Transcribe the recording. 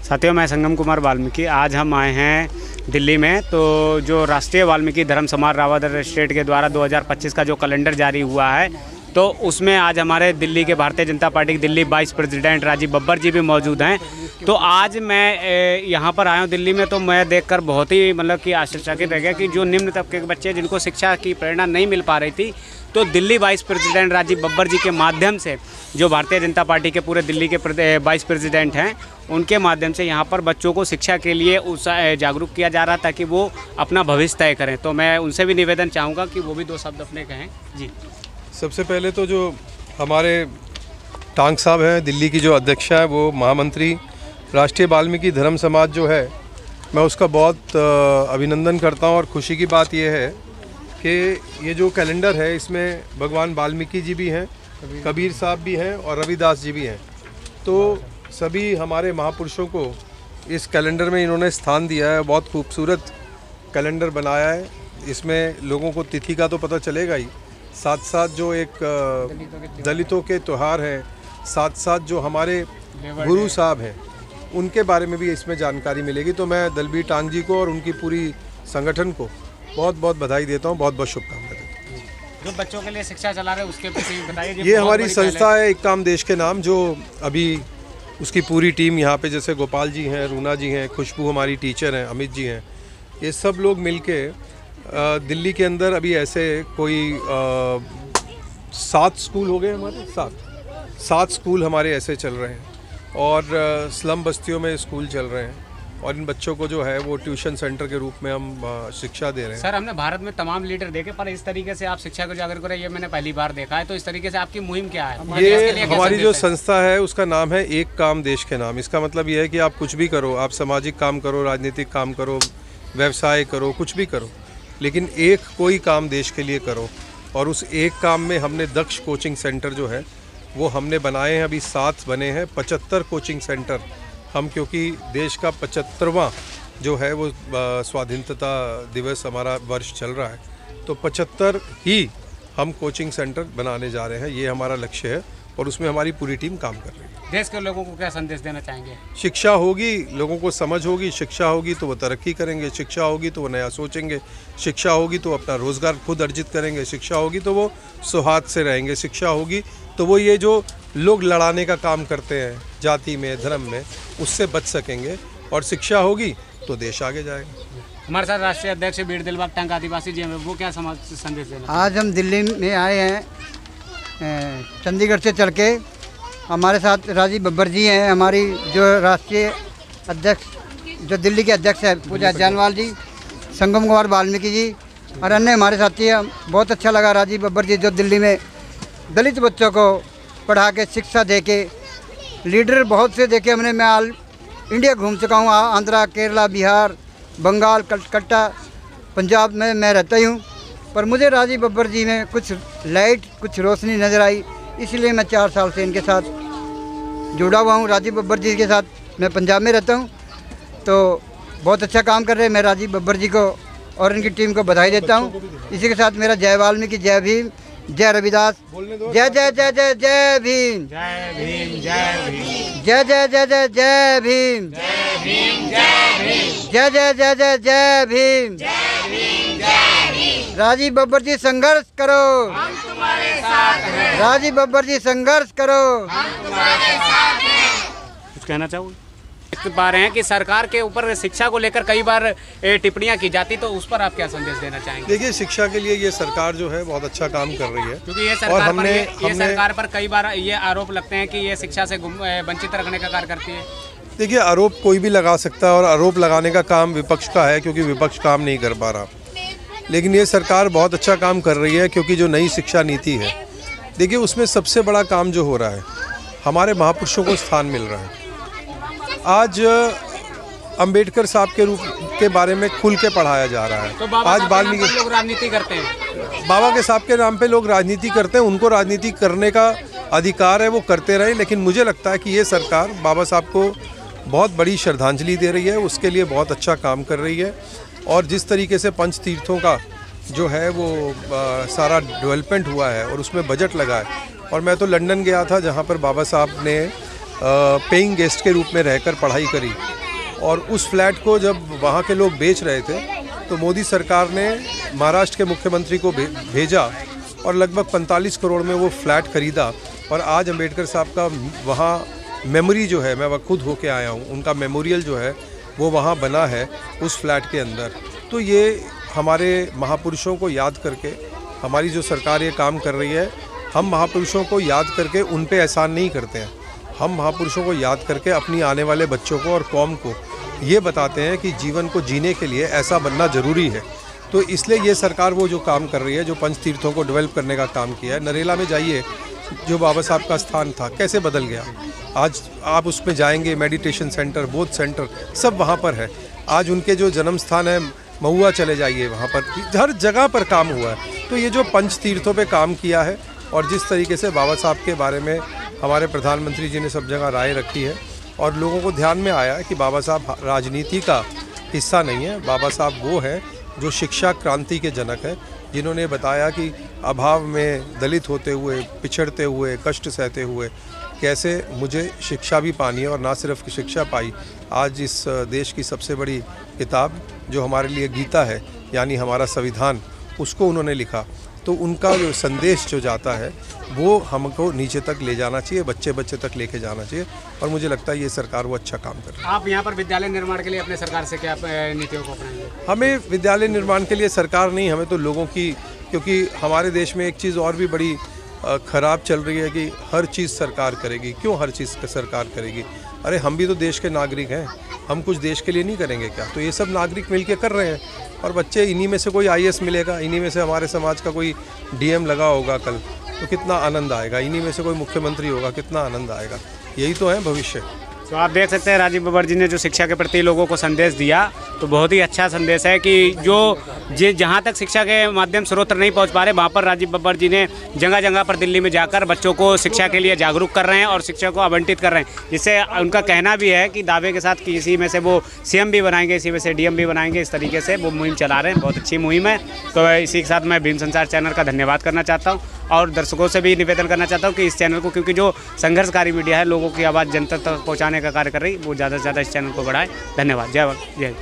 साथियों, मैं संगम कुमार वाल्मीकि। आज हम आए हैं दिल्ली में। तो जो राष्ट्रीय वाल्मीकि धर्म समाज रावत स्टेट के द्वारा 2025 का जो कैलेंडर जारी हुआ है, तो उसमें आज हमारे दिल्ली के भारतीय जनता पार्टी के दिल्ली वाइस प्रेसिडेंट राजीव बब्बर जी भी मौजूद हैं। तो आज मैं यहाँ पर आया हूँ दिल्ली में, तो मैं देखकर बहुत ही मतलब कि आश्चर्यचकित रह गया कि जो निम्न तबके के बच्चे जिनको शिक्षा की प्रेरणा नहीं मिल पा रही थी, तो दिल्ली वाइस प्रेसिडेंट राजीव बब्बर जी के माध्यम से, जो भारतीय जनता पार्टी के पूरे दिल्ली के वाइस प्रेसिडेंट हैं, उनके माध्यम से यहाँ पर बच्चों को शिक्षा के लिए जागरूक किया जा रहा ताकि वो अपना भविष्य तय करें। तो मैं उनसे भी निवेदन चाहूँगा कि वो भी दो शब्द अपने कहें। जी, सबसे पहले तो जो हमारे टांग साहब हैं, दिल्ली की जो अध्यक्षा है, वो महामंत्री राष्ट्रीय वाल्मीकि धर्म समाज जो है, मैं उसका बहुत अभिनंदन करता हूँ। और खुशी की बात यह है कि ये जो कैलेंडर है, इसमें भगवान वाल्मीकि जी भी हैं, कबीर साहब भी हैं और रविदास जी भी हैं। तो सभी हमारे महापुरुषों को इस कैलेंडर में इन्होंने स्थान दिया है। बहुत खूबसूरत कैलेंडर बनाया है। इसमें लोगों को तिथि का तो पता चलेगा ही, साथ साथ जो एक दलितों के त्यौहार हैं, साथ साथ जो हमारे गुरु साहब हैं, उनके बारे में भी इसमें जानकारी मिलेगी। तो मैं दलबीर टांग जी को और उनकी पूरी संगठन को बहुत बहुत बधाई देता हूँ, बहुत बहुत शुभकामनाएं देता हूँ। जो बच्चों के लिए शिक्षा चला रहे हैं उसके प्रति बताइए। ये हमारी संस्था है, एक काम देश के नाम, जो अभी उसकी पूरी टीम यहाँ पे, जैसे गोपाल जी हैं, रूना जी हैं, खुशबू हमारी टीचर हैं, अमित जी हैं, ये सब लोग मिलके दिल्ली के अंदर अभी ऐसे कोई 7 स्कूल हो गए हमारे, 7 स्कूल हमारे ऐसे चल रहे हैं। और स्लम बस्तियों में स्कूल चल रहे हैं और इन बच्चों को जो है वो ट्यूशन सेंटर के रूप में हम शिक्षा दे रहे हैं। सर, हमने भारत में तमाम लीडर देखे, पर इस तरीके से आप शिक्षा को जागरूक करें, ये मैंने पहली बार देखा है। तो इस तरीके से आपकी मुहिम क्या है? ये हमारी जो संस्था है उसका नाम है एक काम देश के नाम। इसका मतलब ये है कि आप कुछ भी करो, आप सामाजिक काम करो, राजनीतिक काम करो, व्यवसाय करो, कुछ भी करो, लेकिन एक कोई काम देश के लिए करो। और उस एक काम में हमने दक्ष कोचिंग सेंटर जो है वो हमने बनाए हैं। अभी 7 बने हैं, 75 कोचिंग सेंटर हम, क्योंकि देश का 75वां जो है वो स्वाधीनता दिवस हमारा वर्ष चल रहा है, तो 75 ही हम कोचिंग सेंटर बनाने जा रहे हैं। ये हमारा लक्ष्य है और उसमें हमारी पूरी टीम काम कर रही है। देश के लोगों को क्या संदेश देना चाहेंगे? शिक्षा होगी, लोगों को समझ होगी, शिक्षा होगी तो वो तरक्की करेंगे, शिक्षा होगी तो वो नया सोचेंगे, शिक्षा होगी तो अपना रोज़गार खुद अर्जित करेंगे, शिक्षा होगी तो वो सौहार्द से रहेंगे, शिक्षा होगी तो वो ये जो लोग लड़ाने का काम करते हैं जाति में, धर्म में, उससे बच सकेंगे। और शिक्षा होगी तो देश आगे जाएगा। हमारे साथ राष्ट्रीय अध्यक्ष बीर दिलबाग टांग आदिवासी जी हैं, वो क्या संदेश देना? आज हम दिल्ली में आए हैं, चंडीगढ़ से चल के। हमारे साथ राजीव बब्बर जी हैं, हमारी जो राष्ट्रीय अध्यक्ष, जो दिल्ली के अध्यक्ष है पूजा जानवाल जी, संगम कुमार वाल्मीकि जी और अन्य हमारे साथी हैं। बहुत अच्छा लगा राजीव बब्बर जी जो दिल्ली में दलित बच्चों को पढ़ा के शिक्षा दे के, लीडर बहुत से देखे हमने। मैं ऑल इंडिया घूम चुका हूँ, आंध्रा, केरला, बिहार, बंगाल, कलकत्ता, पंजाब में मैं रहता ही हूँ। पर मुझे राजीव बब्बर जी में कुछ लाइट, कुछ रोशनी नज़र आई, इसलिए मैं 4 साल से इनके साथ जुड़ा हुआ हूँ। राजीव बब्बर जी के साथ मैं पंजाब में रहता हूँ, तो बहुत अच्छा काम कर रहे हैं। मैं राजीव बब्बर जी को और इनकी टीम को बधाई देता हूँ। इसी के साथ मेरा जय वाल्मीकि, जय भीम, जय रविदास, जय जय जय जय जय भीम, जय भीम, जय भीम, जय जय जय जय जय भीम, जय भीम, जय भीम, जय जय जय जय जय भीम। जय भीम, जय भीम। राजीव बब्बर जी संघर्ष करो, हम तुम्हारे साथ हैं। राजीव बब्बर जी संघर्ष करो, हम तुम्हारे साथ हैं। कुछ कहना चाहूँ? पा रहे हैं कि सरकार के ऊपर शिक्षा को लेकर कई बार टिप्पणियां की जाती, तो उस पर आप क्या संदेश देना चाहेंगे? देखिए, शिक्षा के लिए ये सरकार जो है बहुत अच्छा काम कर रही है, क्योंकि ये सरकार पर कई बार ये आरोप लगते हैं कि ये शिक्षा से वंचित रखने का कार्य करती है। देखिए, आरोप कोई भी लगा सकता है और आरोप लगाने का काम विपक्ष का है, क्योंकि विपक्ष काम नहीं कर पा रहा। लेकिन ये सरकार बहुत अच्छा काम कर रही है, क्योंकि जो नई शिक्षा नीति है, देखिए उसमें सबसे बड़ा काम जो हो रहा है, हमारे महापुरुषों को स्थान मिल रहा है। आज अंबेडकर साहब के रूप के बारे में खुल के पढ़ाया जा रहा है। तो आज वाल्मीकि लोग राजनीति करते हैं, बाबा के साहब के नाम पे लोग राजनीति करते हैं, उनको राजनीति करने का अधिकार है, वो करते रहे। लेकिन मुझे लगता है कि ये सरकार बाबा साहब को बहुत बड़ी श्रद्धांजलि दे रही है, उसके लिए बहुत अच्छा काम कर रही है। और जिस तरीके से पंच तीर्थों का जो है वो सारा डेवलपमेंट हुआ है और उसमें बजट लगा है। और मैं तो लंदन गया था, जहाँ पर बाबा साहब ने पेइंग गेस्ट के रूप में रहकर पढ़ाई करी, और उस फ्लैट को जब वहाँ के लोग बेच रहे थे तो मोदी सरकार ने महाराष्ट्र के मुख्यमंत्री को भेजा और लगभग 45 करोड़ में वो फ्लैट खरीदा। और आज अंबेडकर साहब का वहाँ मेमोरी जो है, मैं वह खुद होके आया हूँ, उनका मेमोरियल जो है वो वहाँ बना है उस फ्लैट के अंदर। तो ये हमारे महापुरुषों को याद करके हमारी जो सरकार ये काम कर रही है, हम महापुरुषों को याद करके उन पे एहसान नहीं करते हैं, हम महापुरुषों को याद करके अपनी आने वाले बच्चों को और कौम को ये बताते हैं कि जीवन को जीने के लिए ऐसा बनना ज़रूरी है। तो इसलिए ये सरकार वो जो काम कर रही है, जो पंच तीर्थों को डेवलप करने का काम किया है। नरेला में जाइए, जो बाबा साहब का स्थान था कैसे बदल गया, आज आप उसमें जाएंगे, मेडिटेशन सेंटर, बोध सेंटर सब वहाँ पर है। आज उनके जो जन्म स्थान है महुआ चले जाइए, वहाँ पर हर जगह पर काम हुआ है। तो ये जो पंच तीर्थों पे काम किया है और जिस तरीके से बाबा साहब के बारे में हमारे प्रधानमंत्री जी ने सब जगह राय रखी है और लोगों को ध्यान में आया है कि बाबा साहब राजनीति का हिस्सा नहीं है, बाबा साहब वो है जो शिक्षा क्रांति के जनक है, जिन्होंने बताया कि अभाव में दलित होते हुए, पिछड़ते हुए, कष्ट सहते हुए कैसे मुझे शिक्षा भी पानी है, और ना सिर्फ शिक्षा पाई, आज इस देश की सबसे बड़ी किताब जो हमारे लिए गीता है, यानी हमारा संविधान, उसको उन्होंने लिखा। तो उनका जो संदेश जो जाता है वो हमको नीचे तक ले जाना चाहिए, बच्चे बच्चे तक लेके जाना चाहिए, और मुझे लगता है ये सरकार वो अच्छा काम कर रही है। आप यहाँ पर विद्यालय निर्माण के लिए अपने सरकार से क्या नीतियों को अपनाएंगे? हमें विद्यालय निर्माण के लिए सरकार नहीं, हमें तो लोगों की, क्योंकि हमारे देश में एक चीज़ और भी बड़ी ख़राब चल रही है कि हर चीज़ सरकार करेगी। क्यों हर चीज़ सरकार करेगी? अरे हम भी तो देश के नागरिक हैं, हम कुछ देश के लिए नहीं करेंगे क्या? तो ये सब नागरिक मिलके कर रहे हैं, और बच्चे इन्हीं में से कोई IAS मिलेगा, इन्हीं में से हमारे समाज का कोई DM लगा होगा कल, तो कितना आनंद आएगा, इन्हीं में से कोई मुख्यमंत्री होगा, कितना आनंद आएगा। यही तो है भविष्य। तो आप देख सकते हैं राजीव बब्बर जी ने जो शिक्षा के प्रति लोगों को संदेश दिया, तो बहुत ही अच्छा संदेश है कि जो जहाँ तक शिक्षा के माध्यम स्रोत नहीं पहुँच पा रहे, वहाँ पर राजीव बब्बर जी ने जगह जगह पर दिल्ली में जाकर बच्चों को शिक्षा के लिए जागरूक कर रहे हैं और शिक्षा को आवंटित कर रहे हैं। जिससे उनका कहना भी है कि दावे के साथ कि इसी में से वो CM भी बनाएंगे, इसी में से DM भी बनाएंगे, इस तरीके से वो मुहिम चला रहे हैं। बहुत अच्छी मुहिम है। तो इसी के साथ मैं भीम संसार चैनल का धन्यवाद करना चाहता हूँ और दर्शकों से भी निवेदन करना चाहता हूँ कि इस चैनल को, क्योंकि जो संघर्षकारी मीडिया है, लोगों की आवाज़ जनता तक पहुँचाने का कार्य कर रही, वो ज़्यादा से ज़्यादा इस चैनल को बढ़ाए। धन्यवाद। जय